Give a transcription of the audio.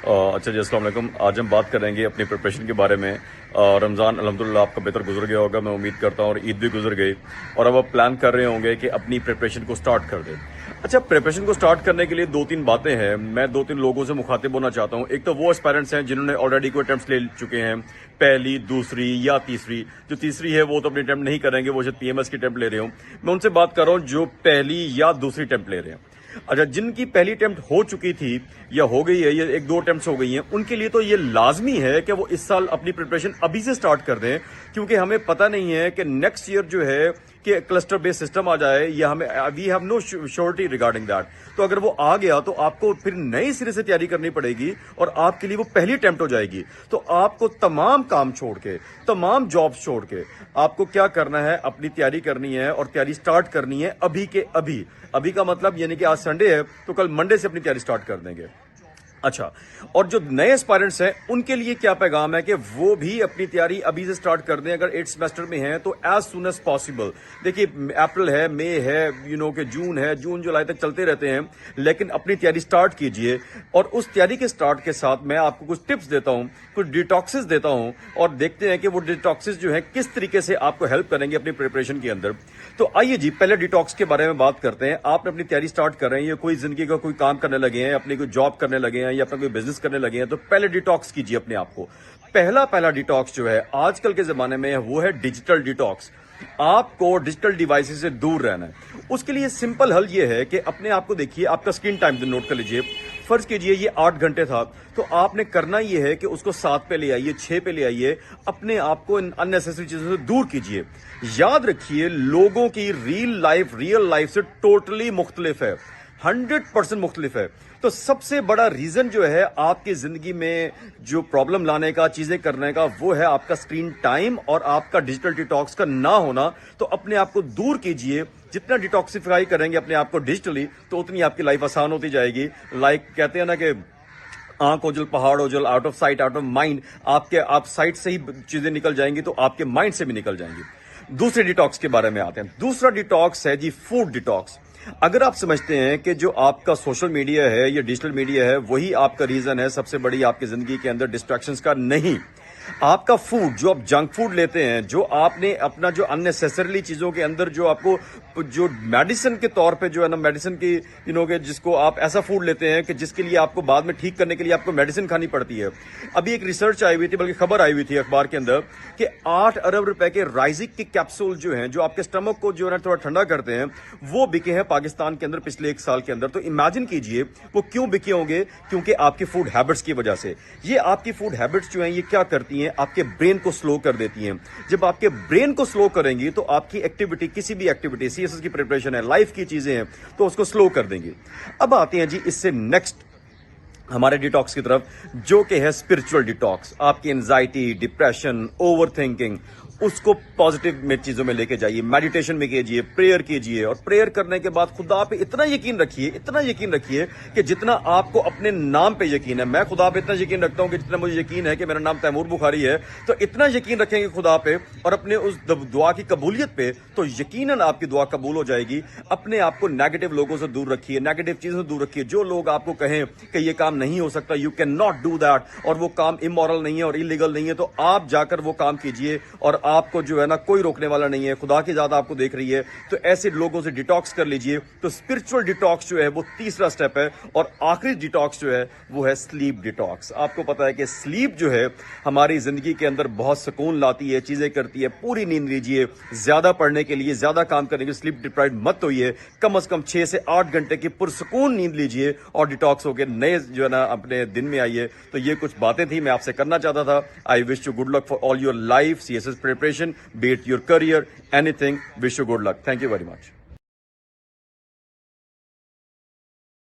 अच्छा जी, अस्सलाम वालेकुम। आज हम बात करेंगे अपनी प्रिपरेशन के बारे में। रमज़ान अल्हम्दुलिल्लाह आपका बेहतर गुजर गया होगा, मैं उम्मीद करता हूँ, और ईद भी गुजर गई, और अब आप प्लान कर रहे होंगे कि अपनी प्रिपरेशन को स्टार्ट कर दें। अच्छा, प्रिपरेशन को स्टार्ट करने के लिए दो तीन बातें हैं। मैं दो तीन लोगों से मुखातिब होना चाहता हूँ। एक तो वो एस्पायरेंट्स हैं जिन्होंने ऑलरेडी कोई अटेम्प्ट्स ले चुके हैं, पहली, दूसरी या तीसरी। जो तीसरी है वो तो अपनी अटेम्प्ट नहीं करेंगे, वो शायद पीएमएस की अटेम्प्ट ले रहे हूँ। मैं उनसे बात कर रहा हूँ जो पहली या दूसरी अटेम्प्ट ले रहे हैं। अच्छा, जिनकी पहली अटेम्प्ट हो चुकी थी या हो गई है, या एक दो अटेम्प्ट्स हो गई हैं, उनके लिए तो ये लाजमी है कि वो इस साल अपनी प्रिपरेशन अभी से स्टार्ट कर दें, क्योंकि हमें पता नहीं है कि नेक्स्ट ईयर जो है कि क्लस्टर बेस्ड सिस्टम आ जाए, या हमें we have no surety regarding that. तो अगर वो आ गया तो आपको फिर नई सिरे से तैयारी करनी पड़ेगी, और आपके लिए वो पहली अटेम्प्ट हो जाएगी। तो आपको तमाम काम छोड़ के, तमाम जॉब्स छोड़ के, आपको क्या करना है, अपनी तैयारी करनी है, और तैयारी स्टार्ट करनी है अभी के अभी। अभी का मतलब यानी कि आज संडे है तो कल मंडे से अपनी तैयारी स्टार्ट कर देंगे। अच्छा, और जो नए एस्पायरेंट्स हैं उनके लिए क्या पैगाम है कि वो भी अपनी तैयारी अभी से स्टार्ट कर दें। अगर 8th सेमेस्टर में हैं तो एज सुन एज पॉसिबल। देखिए, अप्रैल है, मई है, कि जून है, जून जुलाई तक चलते रहते हैं, लेकिन अपनी तैयारी स्टार्ट कीजिए। और उस तैयारी के स्टार्ट के साथ मैं आपको कुछ टिप्स देता हूं, कुछ डिटॉक्सेस देता हूं, और देखते हैं कि वो डिटॉक्सेस जो है किस तरीके से आपको हेल्प करेंगे अपनी प्रिपरेशन के अंदर। तो आइए जी, पहले डिटॉक्स के बारे में बात करते हैं। आपने अपनी तैयारी स्टार्ट कर रहे हैं, या कोई जिंदगी का कोई काम करने लगे हैं, अपनी कोई जॉब करने लगे हैं, या अपना कोई बिजनेस करने लगे हैं, तो पहले डिटॉक्स कीजिए अपने आप को। पहला डिटॉक्स जो है आजकल के जमाने में वो है डिजिटल डिटॉक्स। आपको डिजिटल डिवाइसेस से दूर रहना है। उसके लिए सिंपल हल ये है कि अपने आप को देखिए, आपका स्क्रीन टाइम नोट कर लीजिए। फर्ज कीजिए ये 8 घंटे था, तो आपने करना ये है कि उसको 7 पे ले आइए, 6 पे ले आइए। अपने आप को इन अननेसेसरी चीजों से दूर कीजिए। याद रखिए, लोगों की रियल लाइफ से टोटली मुख्तलिफ है, 100% मुख्तलिफ है। तो सबसे बड़ा रीजन जो है आपकी जिंदगी में जो प्रॉब्लम लाने का, चीजें करने का, वो है आपका स्क्रीन टाइम और आपका डिजिटल डिटॉक्स का ना होना। तो अपने आप को दूर कीजिए। जितना डिटॉक्सिफाई करेंगे अपने आप को डिजिटली, तो उतनी आपकी लाइफ आसान होती जाएगी। लाइक कहते हैं ना कि आंख ओझल पहाड़ ओझल, out of sight out of mind. आप साइट से ही चीजें निकल जाएंगी तो आपके माइंड से भी निकल जाएंगी। दूसरे डिटॉक्स के बारे में आते हैं। दूसरा डिटॉक्स है जी फूड डिटॉक्स। अगर आप समझते हैं कि जो आपका सोशल मीडिया है या डिजिटल मीडिया है वही आपका रीजन है सबसे बड़ी आपकी जिंदगी के अंदर डिस्ट्रैक्शंस का, नहीं। आपका फूड, जो आप जंक फूड लेते हैं, जो आपने अपना जो अननेसेसरली चीजों के अंदर जो आपको जो मेडिसिन के तौर पे जो है ना, मेडिसिन की के जिसको आप ऐसा फूड लेते हैं कि जिसके लिए आपको बाद में ठीक करने के लिए आपको मेडिसिन खानी पड़ती है। अभी एक रिसर्च आई हुई थी, बल्कि खबर आई हुई थी अखबार के अंदर, कि 8 अरब रुपए के राइजिक के कैप्सूल जो हैं, जो आपके स्टमक को जो है थोड़ा ठंडा करते हैं, वो बिके हैं पाकिस्तान के अंदर पिछले 1 साल के अंदर। तो इमेजिन कीजिए वो क्यों बिके होंगे, क्योंकि आपकी फूड हैबिट्स की वजह से। ये आपकी फूड हैबिट्स जो हैं ये क्या करती हैं, आपके ब्रेन को स्लो कर देती हैं। जब आपके ब्रेन को स्लो करेंगी तो आपकी एक्टिविटी, किसी भी एक्टिविटी, सीएसएस की प्रिपरेशन है, लाइफ की चीजें हैं, तो उसको स्लो कर देंगी। अब आते हैं जी इससे नेक्स्ट हमारे डिटॉक्स की तरफ, जो कि है स्पिरिचुअल डिटॉक्स। आपकी एंजाइटी, डिप्रेशन, ओवर थिंकिंग, उसको पॉजिटिव में चीजों में लेके जाइए। मेडिटेशन में कीजिए, प्रेयर कीजिए, और प्रेयर करने के बाद खुदा पे इतना यकीन रखिए कि जितना आपको अपने नाम पे यकीन है। मैं खुदा पे इतना यकीन रखता हूं कि जितना मुझे यकीन है कि मेरा नाम तैमूर बुखारी है, तो इतना यकीन रखेंगे खुदा पे और अपने उस दुआ की कबूलियत पे, तो यकीनन आपकी दुआ कबूल हो जाएगी। अपने आप को नेगेटिव लोगों से दूर रखिए, नेगेटिव चीजों से दूर रखिए। जो लोग आपको कहें कि ये काम नहीं हो सकता, you can not do that, और वो काम इमोरल नहीं है और इलीगल नहीं है, तो आप जाकर वो काम कीजिए, और आपको जो है ना कोई रोकने वाला नहीं है। खुदा की ज़ात आपको देख रही है, तो ऐसे लोगों से डिटॉक्स कर लीजिए। तो स्पिरिचुअल डिटॉक्स जो है वो तीसरा स्टेप है। और आखिरी डिटॉक्स जो है वो है स्लीप डिटॉक्स। आपको पता है कि स्लीप जो है हमारी जिंदगी के अंदर बहुत सुकून लाती है, चीजें करती है। पूरी नींद लीजिए। ज्यादा पढ़ने के लिए, ज्यादा काम करने के लिए स्लीप डिप्राइव्ड मत होइए। कम से कम 6 से 8 घंटे की पुरसुकून नींद लीजिए और डिटॉक्स होकर नए जो है ना अपने दिन में आइए। तो ये कुछ बातें थी मैं आपसे करना चाहता था। I wish you good luck for all your life, CSS preparation, be it your career, anything. Wish you good luck. Thank you very much.